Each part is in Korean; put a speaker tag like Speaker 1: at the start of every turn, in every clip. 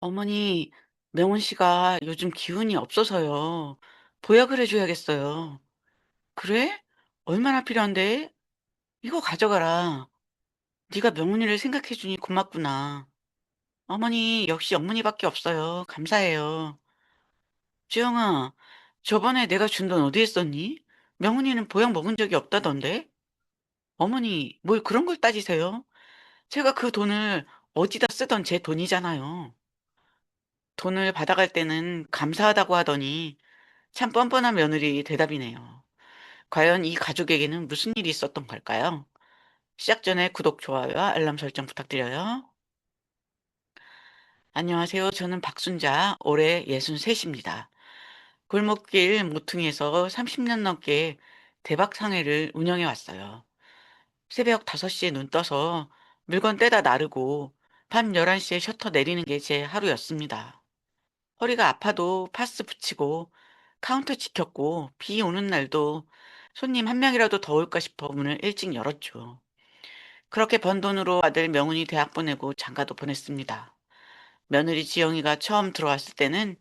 Speaker 1: 어머니, 명훈 씨가 요즘 기운이 없어서요. 보약을 해줘야겠어요. 그래? 얼마나 필요한데? 이거 가져가라. 네가 명훈이를 생각해주니 고맙구나. 어머니, 역시 어머니밖에 없어요. 감사해요. 지영아, 저번에 내가 준 돈 어디에 썼니? 명훈이는 보약 먹은 적이 없다던데? 어머니, 뭘 그런 걸 따지세요? 제가 그 돈을 어디다 쓰던 제 돈이잖아요. 돈을 받아갈 때는 감사하다고 하더니 참 뻔뻔한 며느리 대답이네요. 과연 이 가족에게는 무슨 일이 있었던 걸까요? 시작 전에 구독, 좋아요와 알람 설정 부탁드려요. 안녕하세요. 저는 박순자, 올해 63입니다. 골목길 모퉁이에서 30년 넘게 대박 상회를 운영해 왔어요. 새벽 5시에 눈 떠서 물건 떼다 나르고 밤 11시에 셔터 내리는 게 제 하루였습니다. 허리가 아파도 파스 붙이고 카운터 지켰고 비 오는 날도 손님 한 명이라도 더 올까 싶어 문을 일찍 열었죠. 그렇게 번 돈으로 아들 명훈이 대학 보내고 장가도 보냈습니다. 며느리 지영이가 처음 들어왔을 때는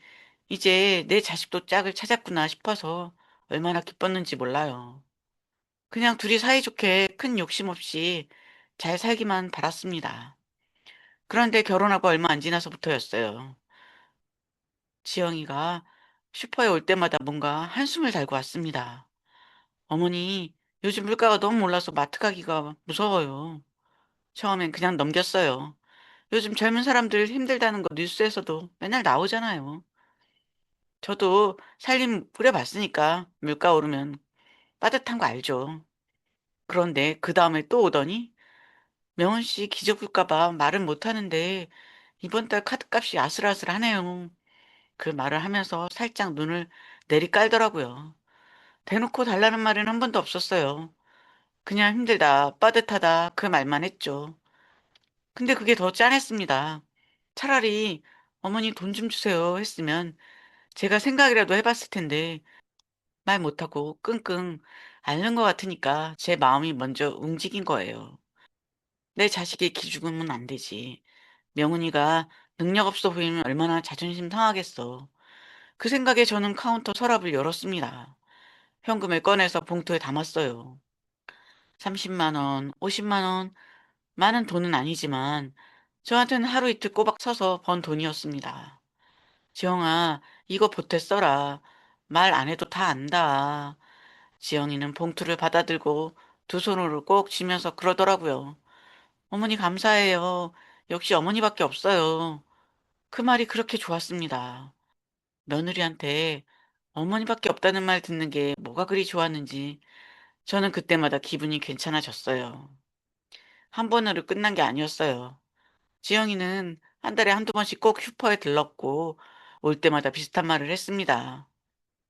Speaker 1: 이제 내 자식도 짝을 찾았구나 싶어서 얼마나 기뻤는지 몰라요. 그냥 둘이 사이좋게 큰 욕심 없이 잘 살기만 바랐습니다. 그런데 결혼하고 얼마 안 지나서부터였어요. 지영이가 슈퍼에 올 때마다 뭔가 한숨을 달고 왔습니다. 어머니, 요즘 물가가 너무 올라서 마트 가기가 무서워요. 처음엔 그냥 넘겼어요. 요즘 젊은 사람들 힘들다는 거 뉴스에서도 맨날 나오잖아요. 저도 살림 부려봤으니까 물가 오르면 빠듯한 거 알죠. 그런데 그 다음에 또 오더니 명은 씨 기저귀일까 봐 말은 못하는데 이번 달 카드값이 아슬아슬하네요. 그 말을 하면서 살짝 눈을 내리깔더라고요. 대놓고 달라는 말은 한 번도 없었어요. 그냥 힘들다, 빠듯하다, 그 말만 했죠. 근데 그게 더 짠했습니다. 차라리 어머니 돈 좀 주세요 했으면 제가 생각이라도 해봤을 텐데 말 못하고 끙끙 앓는 것 같으니까 제 마음이 먼저 움직인 거예요. 내 자식이 기죽으면 안 되지. 명훈이가 능력 없어 보이면 얼마나 자존심 상하겠어. 그 생각에 저는 카운터 서랍을 열었습니다. 현금을 꺼내서 봉투에 담았어요. 30만 원, 50만 원, 많은 돈은 아니지만 저한테는 하루 이틀 꼬박 서서 번 돈이었습니다. 지영아, 이거 보태 써라. 말 안 해도 다 안다. 지영이는 봉투를 받아들고 두 손으로 꼭 쥐면서 그러더라고요. 어머니 감사해요. 역시 어머니밖에 없어요. 그 말이 그렇게 좋았습니다. 며느리한테 어머니밖에 없다는 말 듣는 게 뭐가 그리 좋았는지 저는 그때마다 기분이 괜찮아졌어요. 한 번으로 끝난 게 아니었어요. 지영이는 한 달에 한두 번씩 꼭 슈퍼에 들렀고 올 때마다 비슷한 말을 했습니다.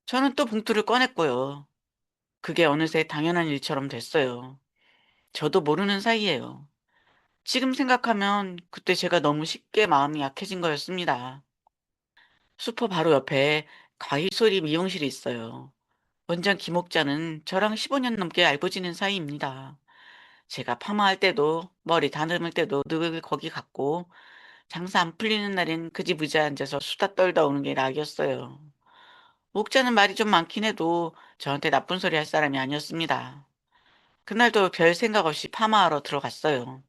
Speaker 1: 저는 또 봉투를 꺼냈고요. 그게 어느새 당연한 일처럼 됐어요. 저도 모르는 사이에요. 지금 생각하면 그때 제가 너무 쉽게 마음이 약해진 거였습니다. 슈퍼 바로 옆에 과일소리 미용실이 있어요. 원장 김옥자는 저랑 15년 넘게 알고 지낸 사이입니다. 제가 파마할 때도 머리 다듬을 때도 늘 거기 갔고 장사 안 풀리는 날엔 그 집 의자에 앉아서 수다 떨다 오는 게 낙이었어요. 옥자는 말이 좀 많긴 해도 저한테 나쁜 소리 할 사람이 아니었습니다. 그날도 별 생각 없이 파마하러 들어갔어요.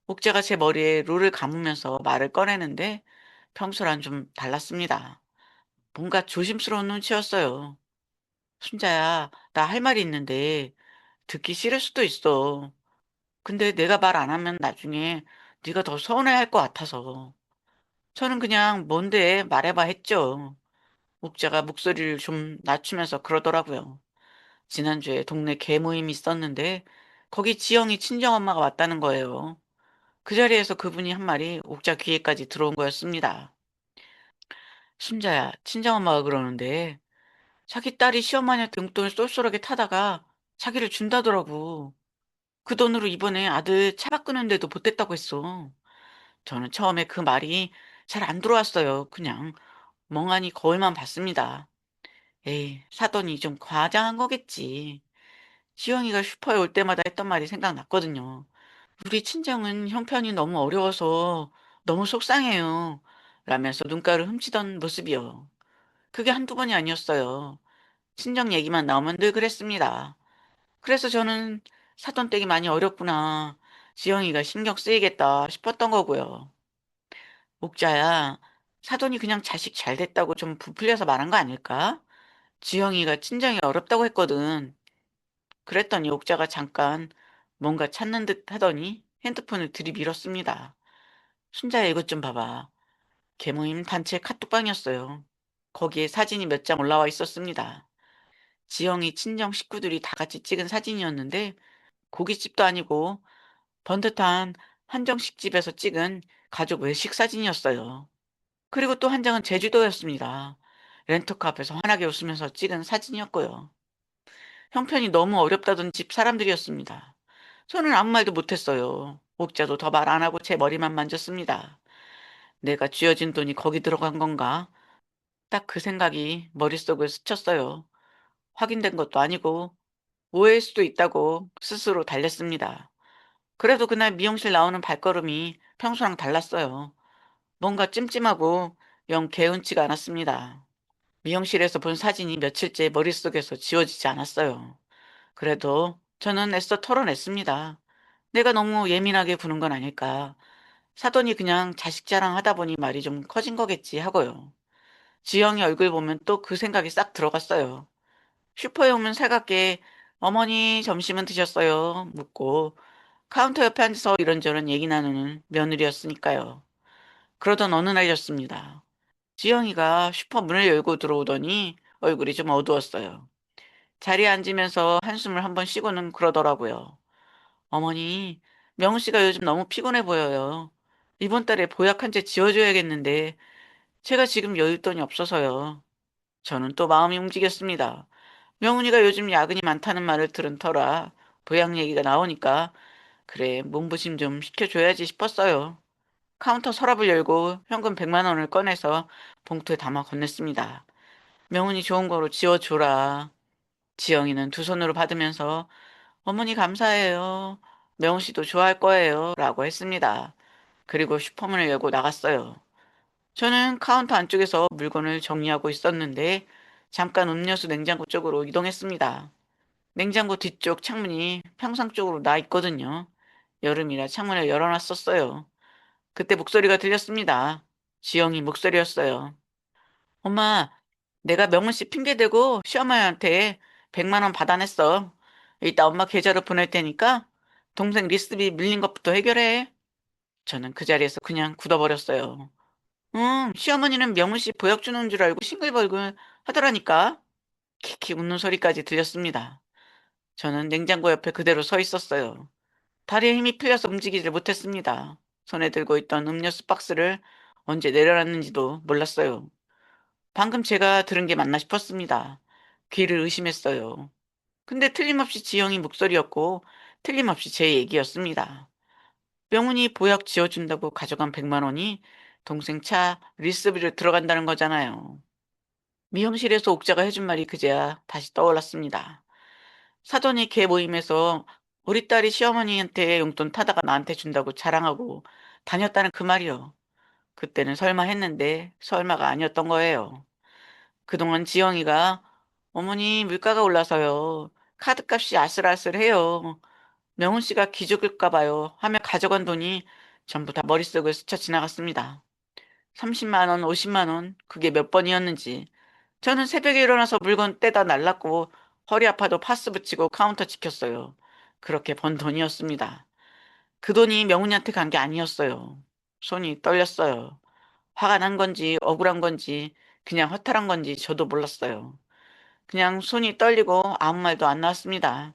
Speaker 1: 옥자가 제 머리에 롤을 감으면서 말을 꺼내는데 평소랑 좀 달랐습니다. 뭔가 조심스러운 눈치였어요. 순자야, 나 할 말이 있는데 듣기 싫을 수도 있어. 근데 내가 말 안 하면 나중에 네가 더 서운해할 것 같아서. 저는 그냥 뭔데 말해봐 했죠. 옥자가 목소리를 좀 낮추면서 그러더라고요. 지난주에 동네 개 모임이 있었는데 거기 지영이 친정엄마가 왔다는 거예요. 그 자리에서 그분이 한 말이 옥자 귀에까지 들어온 거였습니다. 순자야, 친정엄마가 그러는데 자기 딸이 시어머니한테 용돈을 쏠쏠하게 타다가 자기를 준다더라고. 그 돈으로 이번에 아들 차 바꾸는데도 보탰다고 했어. 저는 처음에 그 말이 잘 안 들어왔어요. 그냥 멍하니 거울만 봤습니다. 에이, 사돈이 좀 과장한 거겠지. 지영이가 슈퍼에 올 때마다 했던 말이 생각났거든요. 우리 친정은 형편이 너무 어려워서 너무 속상해요. 라면서 눈가를 훔치던 모습이요. 그게 한두 번이 아니었어요. 친정 얘기만 나오면 늘 그랬습니다. 그래서 저는 사돈 댁이 많이 어렵구나. 지영이가 신경 쓰이겠다 싶었던 거고요. 옥자야, 사돈이 그냥 자식 잘 됐다고 좀 부풀려서 말한 거 아닐까? 지영이가 친정이 어렵다고 했거든. 그랬더니 옥자가 잠깐 뭔가 찾는 듯 하더니 핸드폰을 들이밀었습니다. 순자야, 이것 좀 봐봐. 계모임 단체 카톡방이었어요. 거기에 사진이 몇 장 올라와 있었습니다. 지영이 친정 식구들이 다 같이 찍은 사진이었는데 고깃집도 아니고 번듯한 한정식집에서 찍은 가족 외식 사진이었어요. 그리고 또 한 장은 제주도였습니다. 렌터카 앞에서 환하게 웃으면서 찍은 사진이었고요. 형편이 너무 어렵다던 집 사람들이었습니다. 저는 아무 말도 못했어요. 옥자도 더 말 안 하고 제 머리만 만졌습니다. 내가 쥐어진 돈이 거기 들어간 건가? 딱 그 생각이 머릿속을 스쳤어요. 확인된 것도 아니고 오해일 수도 있다고 스스로 달랬습니다. 그래도 그날 미용실 나오는 발걸음이 평소랑 달랐어요. 뭔가 찜찜하고 영 개운치가 않았습니다. 미용실에서 본 사진이 며칠째 머릿속에서 지워지지 않았어요. 그래도 저는 애써 털어냈습니다. 내가 너무 예민하게 구는 건 아닐까. 사돈이 그냥 자식 자랑하다 보니 말이 좀 커진 거겠지 하고요. 지영이 얼굴 보면 또 그 생각이 싹 들어갔어요. 슈퍼에 오면 살갑게 어머니 점심은 드셨어요? 묻고 카운터 옆에 앉아서 이런저런 얘기 나누는 며느리였으니까요. 그러던 어느 날이었습니다. 지영이가 슈퍼 문을 열고 들어오더니 얼굴이 좀 어두웠어요. 자리에 앉으면서 한숨을 한번 쉬고는 그러더라고요. 어머니, 명우 씨가 요즘 너무 피곤해 보여요. 이번 달에 보약 한 제 지어줘야겠는데 제가 지금 여윳돈이 없어서요. 저는 또 마음이 움직였습니다. 명훈이가 요즘 야근이 많다는 말을 들은 터라 보약 얘기가 나오니까 그래 몸부심 좀 시켜줘야지 싶었어요. 카운터 서랍을 열고 현금 100만 원을 꺼내서 봉투에 담아 건넸습니다. 명훈이 좋은 거로 지어줘라. 지영이는 두 손으로 받으면서 어머니 감사해요. 명훈 씨도 좋아할 거예요. 라고 했습니다. 그리고 슈퍼문을 열고 나갔어요. 저는 카운터 안쪽에서 물건을 정리하고 있었는데 잠깐 음료수 냉장고 쪽으로 이동했습니다. 냉장고 뒤쪽 창문이 평상 쪽으로 나 있거든요. 여름이라 창문을 열어놨었어요. 그때 목소리가 들렸습니다. 지영이 목소리였어요. 엄마, 내가 명훈 씨 핑계대고 시어머니한테 100만 원 받아냈어. 이따 엄마 계좌로 보낼 테니까 동생 리스비 밀린 것부터 해결해. 저는 그 자리에서 그냥 굳어버렸어요. 응, 시어머니는 명훈 씨 보약 주는 줄 알고 싱글벙글 하더라니까. 키키 웃는 소리까지 들렸습니다. 저는 냉장고 옆에 그대로 서 있었어요. 다리에 힘이 풀려서 움직이질 못했습니다. 손에 들고 있던 음료수 박스를 언제 내려놨는지도 몰랐어요. 방금 제가 들은 게 맞나 싶었습니다. 귀를 의심했어요. 근데 틀림없이 지영이 목소리였고 틀림없이 제 얘기였습니다. 명훈이 보약 지어준다고 가져간 100만 원이 동생 차 리스비를 들어간다는 거잖아요. 미용실에서 옥자가 해준 말이 그제야 다시 떠올랐습니다. 사돈이 개 모임에서 우리 딸이 시어머니한테 용돈 타다가 나한테 준다고 자랑하고 다녔다는 그 말이요. 그때는 설마 했는데 설마가 아니었던 거예요. 그동안 지영이가 어머니 물가가 올라서요. 카드값이 아슬아슬해요. 명훈 씨가 기죽을까 봐요. 하며 가져간 돈이 전부 다 머릿속을 스쳐 지나갔습니다. 30만 원, 50만 원, 그게 몇 번이었는지. 저는 새벽에 일어나서 물건 떼다 날랐고 허리 아파도 파스 붙이고 카운터 지켰어요. 그렇게 번 돈이었습니다. 그 돈이 명훈이한테 간 게 아니었어요. 손이 떨렸어요. 화가 난 건지 억울한 건지 그냥 허탈한 건지 저도 몰랐어요. 그냥 손이 떨리고 아무 말도 안 나왔습니다.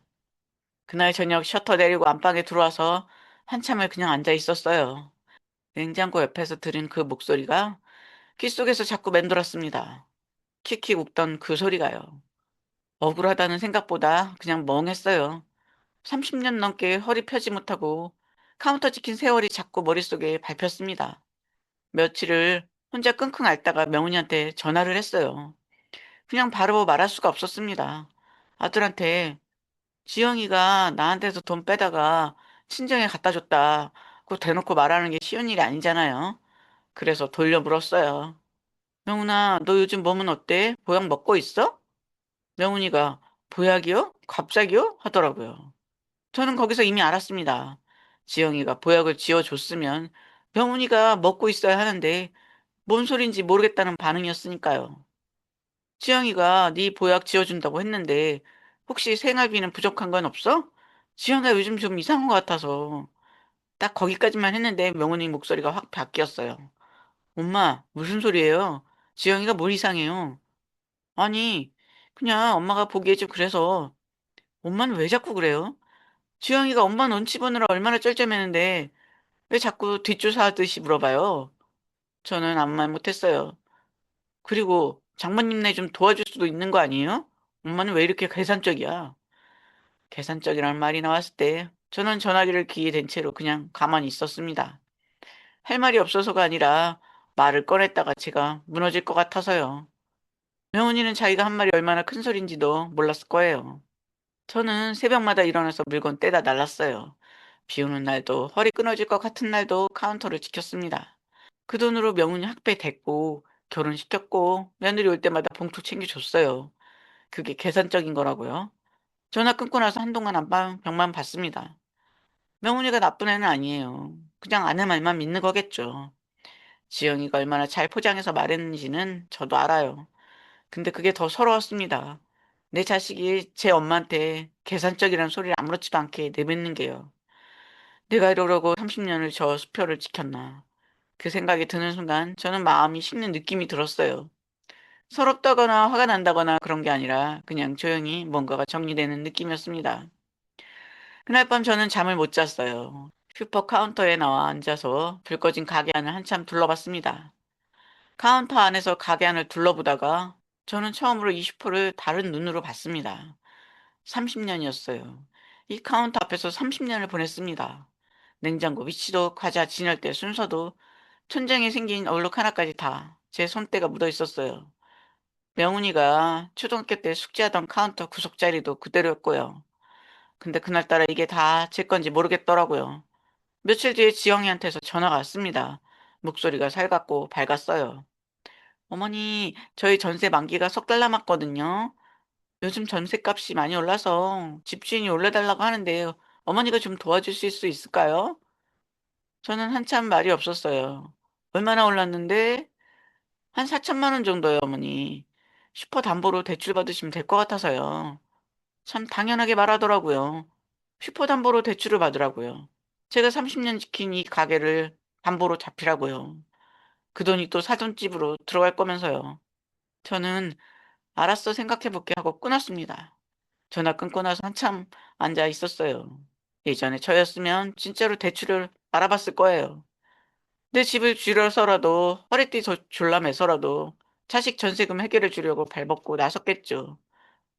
Speaker 1: 그날 저녁 셔터 내리고 안방에 들어와서 한참을 그냥 앉아 있었어요. 냉장고 옆에서 들은 그 목소리가 귓속에서 자꾸 맴돌았습니다. 킥킥 웃던 그 소리가요. 억울하다는 생각보다 그냥 멍했어요. 30년 넘게 허리 펴지 못하고 카운터 지킨 세월이 자꾸 머릿속에 밟혔습니다. 며칠을 혼자 끙끙 앓다가 명훈이한테 전화를 했어요. 그냥 바로 말할 수가 없었습니다. 아들한테 지영이가 나한테서 돈 빼다가 친정에 갖다 줬다. 그 대놓고 말하는 게 쉬운 일이 아니잖아요. 그래서 돌려 물었어요. 명훈아, 너 요즘 몸은 어때? 보약 먹고 있어? 명훈이가 보약이요? 갑자기요? 하더라고요. 저는 거기서 이미 알았습니다. 지영이가 보약을 지어줬으면 명훈이가 먹고 있어야 하는데 뭔 소린지 모르겠다는 반응이었으니까요. 지영이가 네 보약 지어준다고 했는데 혹시 생활비는 부족한 건 없어? 지영이가 요즘 좀 이상한 것 같아서 딱 거기까지만 했는데 명훈이 목소리가 확 바뀌었어요. 엄마, 무슨 소리예요? 지영이가 뭘 이상해요? 아니, 그냥 엄마가 보기에 좀 그래서 엄마는 왜 자꾸 그래요? 지영이가 엄마 눈치 보느라 얼마나 쩔쩔매는데 왜 자꾸 뒷조사하듯이 물어봐요? 저는 아무 말 못했어요. 그리고 장모님네 좀 도와줄 수도 있는 거 아니에요? 엄마는 왜 이렇게 계산적이야? 계산적이라는 말이 나왔을 때 저는 전화기를 귀에 댄 채로 그냥 가만히 있었습니다. 할 말이 없어서가 아니라 말을 꺼냈다가 제가 무너질 것 같아서요. 명훈이는 자기가 한 말이 얼마나 큰 소린지도 몰랐을 거예요. 저는 새벽마다 일어나서 물건 떼다 날랐어요. 비 오는 날도 허리 끊어질 것 같은 날도 카운터를 지켰습니다. 그 돈으로 명훈이 학비 됐고 결혼시켰고 며느리 올 때마다 봉투 챙겨줬어요. 그게 계산적인 거라고요. 전화 끊고 나서 한동안 안방병만 봤습니다. 명훈이가 나쁜 애는 아니에요. 그냥 아내 말만 믿는 거겠죠. 지영이가 얼마나 잘 포장해서 말했는지는 저도 알아요. 근데 그게 더 서러웠습니다. 내 자식이 제 엄마한테 계산적이라는 소리를 아무렇지도 않게 내뱉는 게요. 내가 이러려고 30년을 저 수표를 지켰나. 그 생각이 드는 순간 저는 마음이 식는 느낌이 들었어요. 서럽다거나 화가 난다거나 그런 게 아니라 그냥 조용히 뭔가가 정리되는 느낌이었습니다. 그날 밤 저는 잠을 못 잤어요. 슈퍼 카운터에 나와 앉아서 불 꺼진 가게 안을 한참 둘러봤습니다. 카운터 안에서 가게 안을 둘러보다가 저는 처음으로 이 슈퍼를 다른 눈으로 봤습니다. 30년이었어요. 이 카운터 앞에서 30년을 보냈습니다. 냉장고 위치도 과자 진열대 순서도 천장에 생긴 얼룩 하나까지 다 제 손때가 묻어 있었어요. 명훈이가 초등학교 때 숙제하던 카운터 구석 자리도 그대로였고요. 근데 그날따라 이게 다 제 건지 모르겠더라고요. 며칠 뒤에 지영이한테서 전화가 왔습니다. 목소리가 살갑고 밝았어요. 어머니, 저희 전세 만기가 석 달 남았거든요. 요즘 전세값이 많이 올라서 집주인이 올려달라고 하는데 어머니가 좀 도와주실 수 있을까요? 저는 한참 말이 없었어요. 얼마나 올랐는데? 한 4천만 원 정도요, 어머니. 슈퍼 담보로 대출 받으시면 될 것 같아서요. 참 당연하게 말하더라고요. 슈퍼 담보로 대출을 받으라고요. 제가 30년 지킨 이 가게를 담보로 잡히라고요. 그 돈이 또 사돈집으로 들어갈 거면서요. 저는 알았어 생각해 볼게 하고 끊었습니다. 전화 끊고 나서 한참 앉아 있었어요. 예전에 저였으면 진짜로 대출을 알아봤을 거예요. 내 집을 줄여서라도 허리띠 졸라매서라도 자식 전세금 해결해 주려고 발벗고 나섰겠죠.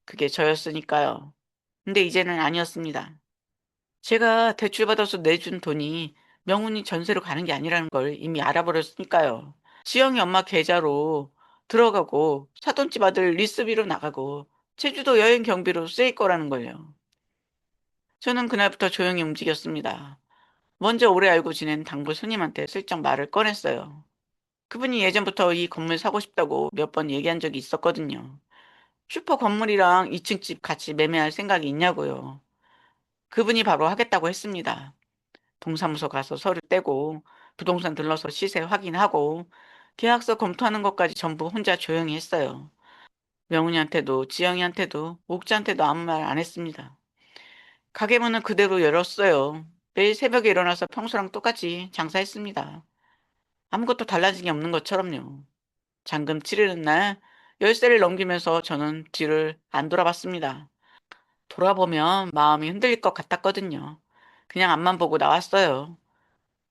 Speaker 1: 그게 저였으니까요. 근데 이제는 아니었습니다. 제가 대출받아서 내준 돈이 명훈이 전세로 가는 게 아니라는 걸 이미 알아버렸으니까요. 지영이 엄마 계좌로 들어가고 사돈집 아들 리스비로 나가고 제주도 여행 경비로 쓰일 거라는 걸요. 저는 그날부터 조용히 움직였습니다. 먼저 오래 알고 지낸 당부 손님한테 슬쩍 말을 꺼냈어요. 그분이 예전부터 이 건물 사고 싶다고 몇 번 얘기한 적이 있었거든요. 슈퍼 건물이랑 2층 집 같이 매매할 생각이 있냐고요. 그분이 바로 하겠다고 했습니다. 동사무소 가서 서류 떼고 부동산 들러서 시세 확인하고 계약서 검토하는 것까지 전부 혼자 조용히 했어요. 명훈이한테도 지영이한테도 옥자한테도 아무 말 안 했습니다. 가게 문은 그대로 열었어요. 매일 새벽에 일어나서 평소랑 똑같이 장사했습니다. 아무것도 달라진 게 없는 것처럼요. 잔금 치르는 날 열쇠를 넘기면서 저는 뒤를 안 돌아봤습니다. 돌아보면 마음이 흔들릴 것 같았거든요. 그냥 앞만 보고 나왔어요.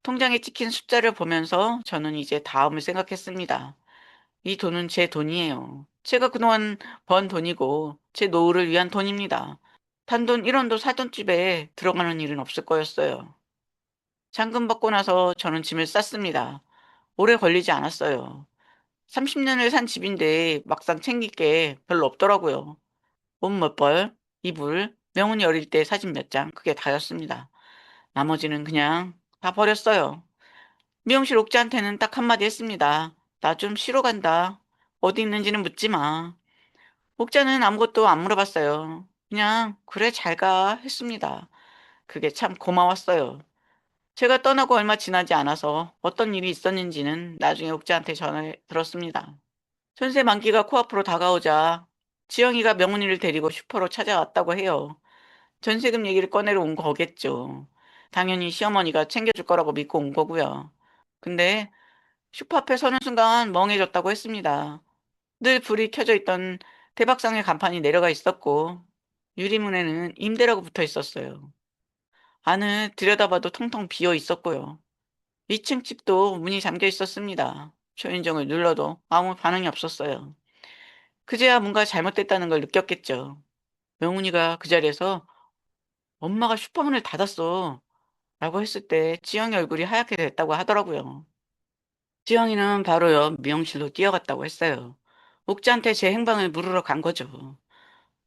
Speaker 1: 통장에 찍힌 숫자를 보면서 저는 이제 다음을 생각했습니다. 이 돈은 제 돈이에요. 제가 그동안 번 돈이고 제 노후를 위한 돈입니다. 단돈 1원도 사돈집에 들어가는 일은 없을 거였어요. 잔금 받고 나서 저는 짐을 쌌습니다. 오래 걸리지 않았어요. 30년을 산 집인데 막상 챙길 게 별로 없더라고요. 옷 몇 벌, 이불, 명훈이 어릴 때 사진 몇 장, 그게 다였습니다. 나머지는 그냥 다 버렸어요. 미용실 옥자한테는 딱 한마디 했습니다. 나 좀 쉬러 간다. 어디 있는지는 묻지 마. 옥자는 아무것도 안 물어봤어요. 그냥 그래 잘 가 했습니다. 그게 참 고마웠어요. 제가 떠나고 얼마 지나지 않아서 어떤 일이 있었는지는 나중에 옥자한테 전해 들었습니다. 전세 만기가 코앞으로 다가오자 지영이가 명훈이를 데리고 슈퍼로 찾아왔다고 해요. 전세금 얘기를 꺼내러 온 거겠죠. 당연히 시어머니가 챙겨줄 거라고 믿고 온 거고요. 근데 슈퍼 앞에 서는 순간 멍해졌다고 했습니다. 늘 불이 켜져 있던 대박상의 간판이 내려가 있었고 유리문에는 임대라고 붙어 있었어요. 안을 들여다봐도 텅텅 비어 있었고요. 2층 집도 문이 잠겨 있었습니다. 초인종을 눌러도 아무 반응이 없었어요. 그제야 뭔가 잘못됐다는 걸 느꼈겠죠. 명훈이가 그 자리에서 엄마가 슈퍼문을 닫았어 라고 했을 때 지영이 얼굴이 하얗게 됐다고 하더라고요. 지영이는 바로요 미용실로 뛰어갔다고 했어요. 옥자한테 제 행방을 물으러 간 거죠.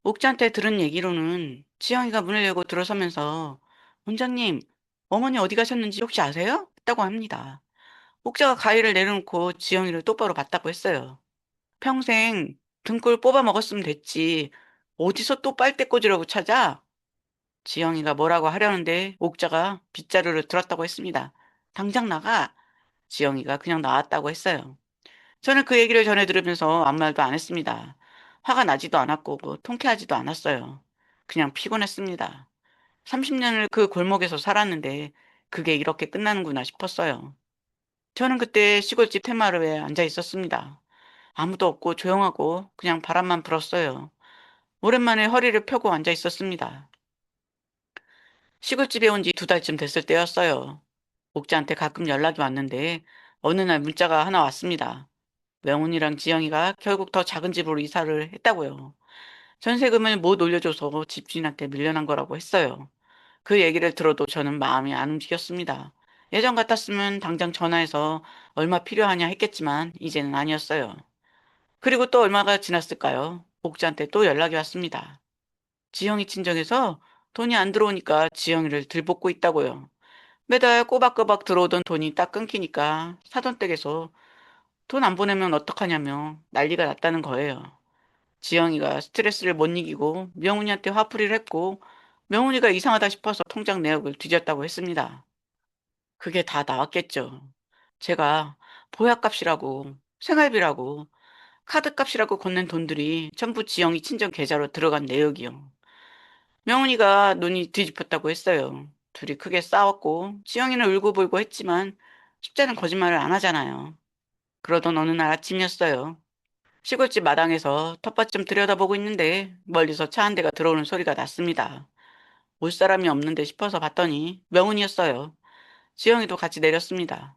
Speaker 1: 옥자한테 들은 얘기로는 지영이가 문을 열고 들어서면서 원장님 어머니 어디 가셨는지 혹시 아세요? 했다고 합니다. 옥자가 가위를 내려놓고 지영이를 똑바로 봤다고 했어요. 평생 등골 뽑아 먹었으면 됐지. 어디서 또 빨대 꽂으려고 찾아? 지영이가 뭐라고 하려는데 옥자가 빗자루를 들었다고 했습니다. 당장 나가. 지영이가 그냥 나왔다고 했어요. 저는 그 얘기를 전해 들으면서 아무 말도 안 했습니다. 화가 나지도 않았고 뭐 통쾌하지도 않았어요. 그냥 피곤했습니다. 30년을 그 골목에서 살았는데 그게 이렇게 끝나는구나 싶었어요. 저는 그때 시골집 테마루에 앉아 있었습니다. 아무도 없고 조용하고 그냥 바람만 불었어요. 오랜만에 허리를 펴고 앉아 있었습니다. 시골집에 온 지 2달쯤 됐을 때였어요. 옥자한테 가끔 연락이 왔는데 어느 날 문자가 하나 왔습니다. 명훈이랑 지영이가 결국 더 작은 집으로 이사를 했다고요. 전세금을 못 올려줘서 집주인한테 밀려난 거라고 했어요. 그 얘기를 들어도 저는 마음이 안 움직였습니다. 예전 같았으면 당장 전화해서 얼마 필요하냐 했겠지만 이제는 아니었어요. 그리고 또 얼마가 지났을까요? 옥자한테 또 연락이 왔습니다. 지영이 친정에서 돈이 안 들어오니까 지영이를 들볶고 있다고요. 매달 꼬박꼬박 들어오던 돈이 딱 끊기니까 사돈 댁에서 돈 안 보내면 어떡하냐며 난리가 났다는 거예요. 지영이가 스트레스를 못 이기고 명훈이한테 화풀이를 했고 명훈이가 이상하다 싶어서 통장 내역을 뒤졌다고 했습니다. 그게 다 나왔겠죠. 제가 보약값이라고 생활비라고 카드값이라고 건넨 돈들이 전부 지영이 친정 계좌로 들어간 내역이요. 명훈이가 눈이 뒤집혔다고 했어요. 둘이 크게 싸웠고 지영이는 울고불고 했지만 십자는 거짓말을 안 하잖아요. 그러던 어느 날 아침이었어요. 시골집 마당에서 텃밭 좀 들여다보고 있는데 멀리서 차 한 대가 들어오는 소리가 났습니다. 올 사람이 없는데 싶어서 봤더니 명훈이었어요. 지영이도 같이 내렸습니다.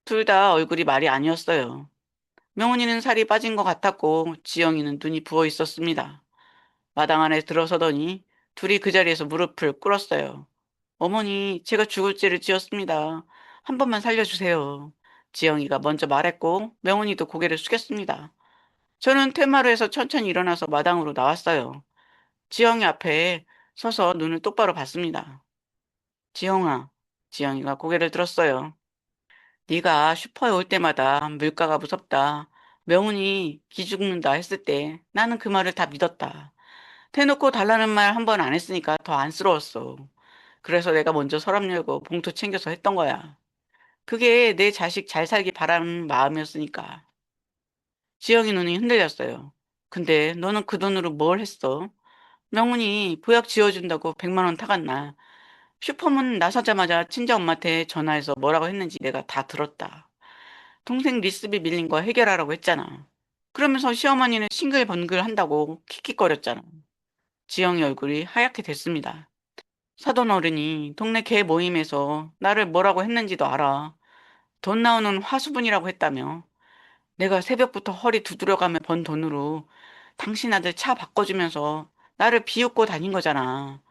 Speaker 1: 둘 다 얼굴이 말이 아니었어요. 명훈이는 살이 빠진 것 같았고 지영이는 눈이 부어 있었습니다. 마당 안에 들어서더니 둘이 그 자리에서 무릎을 꿇었어요. 어머니, 제가 죽을 죄를 지었습니다. 한 번만 살려주세요. 지영이가 먼저 말했고 명훈이도 고개를 숙였습니다. 저는 퇴마루에서 천천히 일어나서 마당으로 나왔어요. 지영이 앞에 서서 눈을 똑바로 봤습니다. 지영아, 지영이가 고개를 들었어요. 네가 슈퍼에 올 때마다 물가가 무섭다. 명훈이 기죽는다 했을 때 나는 그 말을 다 믿었다. 대놓고 달라는 말 한 번 안 했으니까 더 안쓰러웠어. 그래서 내가 먼저 서랍 열고 봉투 챙겨서 했던 거야. 그게 내 자식 잘 살기 바라는 마음이었으니까. 지영이 눈이 흔들렸어요. 근데 너는 그 돈으로 뭘 했어? 명훈이 보약 지어준다고 100만 원 타갔나? 슈퍼문 나서자마자 친정엄마한테 전화해서 뭐라고 했는지 내가 다 들었다. 동생 리스비 밀린 거 해결하라고 했잖아. 그러면서 시어머니는 싱글벙글 한다고 킥킥거렸잖아. 지영이 얼굴이 하얗게 됐습니다. 사돈 어른이 동네 개 모임에서 나를 뭐라고 했는지도 알아. 돈 나오는 화수분이라고 했다며. 내가 새벽부터 허리 두드려가며 번 돈으로 당신 아들 차 바꿔주면서 나를 비웃고 다닌 거잖아.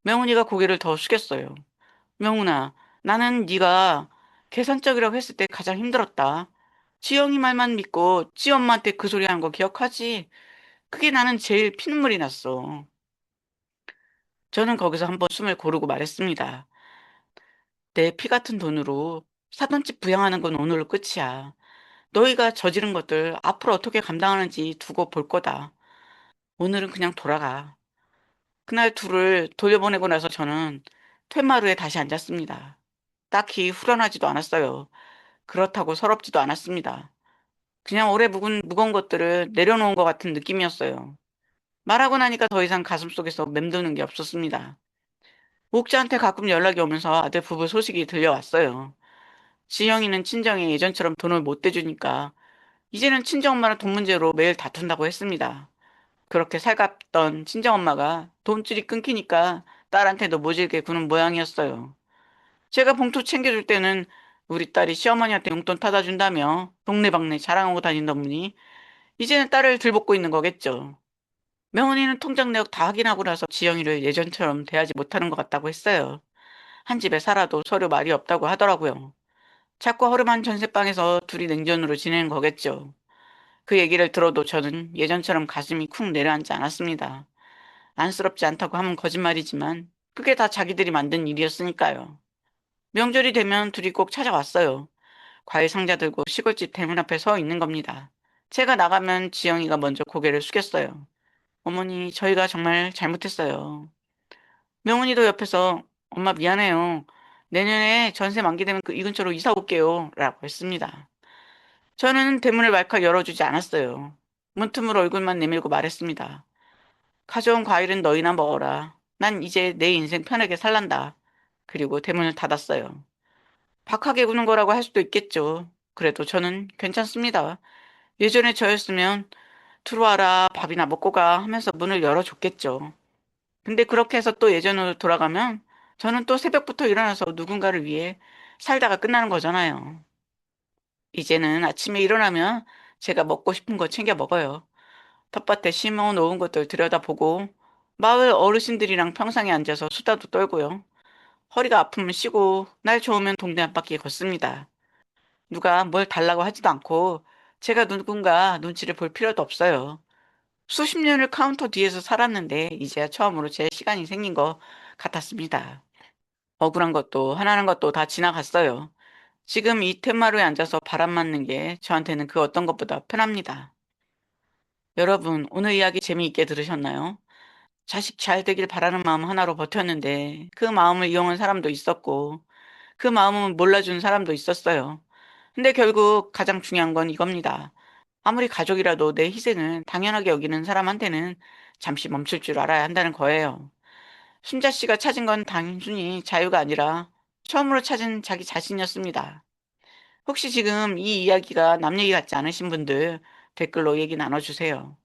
Speaker 1: 명훈이가 고개를 더 숙였어요. 명훈아, 나는 네가 계산적이라고 했을 때 가장 힘들었다. 지영이 말만 믿고 지 엄마한테 그 소리 한 거 기억하지? 그게 나는 제일 피눈물이 났어. 저는 거기서 한번 숨을 고르고 말했습니다. 내 피 같은 돈으로 사돈집 부양하는 건 오늘로 끝이야. 너희가 저지른 것들 앞으로 어떻게 감당하는지 두고 볼 거다. 오늘은 그냥 돌아가. 그날 둘을 돌려보내고 나서 저는 퇴마루에 다시 앉았습니다. 딱히 후련하지도 않았어요. 그렇다고 서럽지도 않았습니다. 그냥 오래 무거운 것들을 내려놓은 것 같은 느낌이었어요. 말하고 나니까 더 이상 가슴속에서 맴도는 게 없었습니다. 목자한테 가끔 연락이 오면서 아들 부부 소식이 들려왔어요. 지영이는 친정에 예전처럼 돈을 못 대주니까 이제는 친정엄마랑 돈 문제로 매일 다툰다고 했습니다. 그렇게 살갑던 친정엄마가 돈줄이 끊기니까 딸한테도 모질게 구는 모양이었어요. 제가 봉투 챙겨줄 때는 우리 딸이 시어머니한테 용돈 타다 준다며 동네방네 자랑하고 다닌던 분이 이제는 딸을 들볶고 있는 거겠죠. 명은이는 통장 내역 다 확인하고 나서 지영이를 예전처럼 대하지 못하는 것 같다고 했어요. 한 집에 살아도 서로 말이 없다고 하더라고요. 자꾸 허름한 전세방에서 둘이 냉전으로 지내는 거겠죠. 그 얘기를 들어도 저는 예전처럼 가슴이 쿵 내려앉지 않았습니다. 안쓰럽지 않다고 하면 거짓말이지만 그게 다 자기들이 만든 일이었으니까요. 명절이 되면 둘이 꼭 찾아왔어요. 과일 상자 들고 시골집 대문 앞에 서 있는 겁니다. 제가 나가면 지영이가 먼저 고개를 숙였어요. 어머니, 저희가 정말 잘못했어요. 명훈이도 옆에서 엄마 미안해요. 내년에 전세 만기되면 이 근처로 이사 올게요. 라고 했습니다. 저는 대문을 왈칵 열어주지 않았어요. 문틈으로 얼굴만 내밀고 말했습니다. 가져온 과일은 너희나 먹어라. 난 이제 내 인생 편하게 살란다. 그리고 대문을 닫았어요. 박하게 구는 거라고 할 수도 있겠죠. 그래도 저는 괜찮습니다. 예전에 저였으면 들어와라 밥이나 먹고 가 하면서 문을 열어줬겠죠. 근데 그렇게 해서 또 예전으로 돌아가면 저는 또 새벽부터 일어나서 누군가를 위해 살다가 끝나는 거잖아요. 이제는 아침에 일어나면 제가 먹고 싶은 거 챙겨 먹어요. 텃밭에 심어 놓은 것들 들여다보고 마을 어르신들이랑 평상에 앉아서 수다도 떨고요. 허리가 아프면 쉬고 날 좋으면 동네 한 바퀴 걷습니다. 누가 뭘 달라고 하지도 않고 제가 누군가 눈치를 볼 필요도 없어요. 수십 년을 카운터 뒤에서 살았는데 이제야 처음으로 제 시간이 생긴 것 같았습니다. 억울한 것도 화나는 것도 다 지나갔어요. 지금 이 텐마루에 앉아서 바람 맞는 게 저한테는 그 어떤 것보다 편합니다. 여러분, 오늘 이야기 재미있게 들으셨나요? 자식 잘 되길 바라는 마음 하나로 버텼는데 그 마음을 이용한 사람도 있었고 그 마음은 몰라준 사람도 있었어요. 근데 결국 가장 중요한 건 이겁니다. 아무리 가족이라도 내 희생을 당연하게 여기는 사람한테는 잠시 멈출 줄 알아야 한다는 거예요. 순자 씨가 찾은 건 단순히 자유가 아니라 처음으로 찾은 자기 자신이었습니다. 혹시 지금 이 이야기가 남 얘기 같지 않으신 분들 댓글로 얘기 나눠주세요.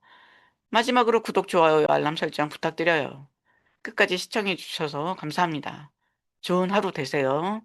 Speaker 1: 마지막으로 구독, 좋아요, 알람 설정 부탁드려요. 끝까지 시청해 주셔서 감사합니다. 좋은 하루 되세요.